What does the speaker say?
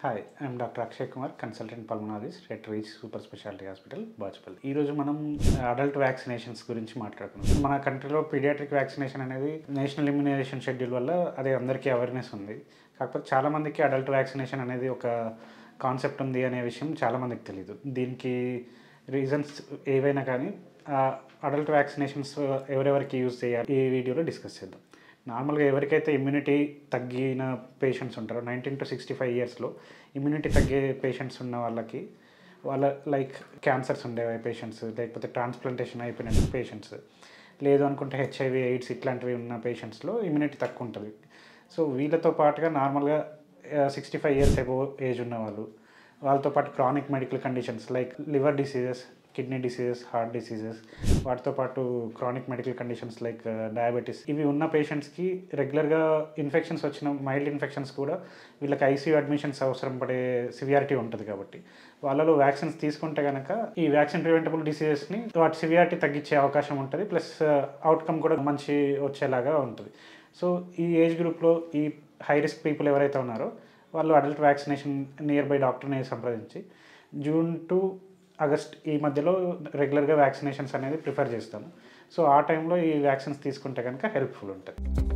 Hi, I'm doctor Akshay Kumar, consultant pulmonologist at Reach Super Speciality Hospital, Bachupalli. ఈరోజు మనం adult vaccinations గురించి మాట్లాడుకున్నాం. మన కంట్రీలో పీడియాట్రిక్ వ్యాక్సినేషన్ అనేది నేషనల్ ఇమ్యునైజేషన్ షెడ్యూల్ వల్ల అది అందరికీ అవేర్నెస్ ఉంది. కాకపోతే చాలామందికి అడల్ట్ వ్యాక్సినేషన్ అనేది ఒక కాన్సెప్ట్ ఉంది అనే విషయం చాలామందికి తెలియదు. దీనికి రీజన్స్ ఏవైనా కానీ అడల్ట్ వ్యాక్సినేషన్స్ ఎవరెవరికి యూజ్ చేయాలి ఈ వీడియోలో డిస్కస్ చేద్దాం. నార్మల్గా ఎవరికైతే ఇమ్యూనిటీ తగ్గిన పేషెంట్స్ ఉంటారో 19 to 65 ఇయర్స్లో ఇమ్యూనిటీ తగ్గే పేషెంట్స్ ఉన్న వాళ్ళకి లైక్ క్యాన్సర్స్ ఉండే పేషెంట్స్, లేకపోతే ట్రాన్స్ప్లాంటేషన్ అయిపోయిన పేషెంట్స్, లేదు అనుకుంటే హెచ్ఐవి ఎయిడ్స్ ఇట్లాంటివి ఉన్న పేషెంట్స్లో ఇమ్యూనిటీ తక్కువ ఉంటుంది. సో వీళ్ళతో పాటుగా నార్మల్గా 65 ఇయర్స్ అబోవ్ ఏజ్ ఉన్న వాళ్ళతో పాటు chronic medical conditions like liver diseases, kidney diseases, heart diseases, వాటితో పాటు chronic medical conditions like diabetes, ఇవి ఉన్న పేషెంట్స్కి రెగ్యులర్గా ఇన్ఫెక్షన్స్ వచ్చిన మైల్డ్ ఇన్ఫెక్షన్స్ కూడా వీళ్ళకి ఐసీయూ అడ్మిషన్స్ అవసరం పడే సివియారిటీ ఉంటుంది. కాబట్టి వాళ్ళలో వ్యాక్సిన్స్ తీసుకుంటే కనుక ఈ వ్యాక్సిన్ ప్రివెంటబుల్ డిసీజెస్ని వాటి సివియారిటీ తగ్గించే అవకాశం ఉంటుంది, ప్లస్ అవుట్కమ్ కూడా మంచి వచ్చేలాగా ఉంటుంది. సో ఈ ఏజ్ గ్రూప్లో ఈ హై రిస్క్ పీపుల్ ఎవరైతే ఉన్నారో వాళ్ళు అడల్ట్ వ్యాక్సినేషన్ నియర్ బై డాక్టర్ని సంప్రదించి జూన్ టు ఆగస్ట్ ఈ మధ్యలో రెగ్యులర్గా వ్యాక్సినేషన్స్ అనేది ప్రిఫర్ చేస్తాము. సో ఆ టైంలో ఈ వ్యాక్సిన్స్ తీసుకుంటే కనుక హెల్ప్ఫుల్ ఉంటుంది.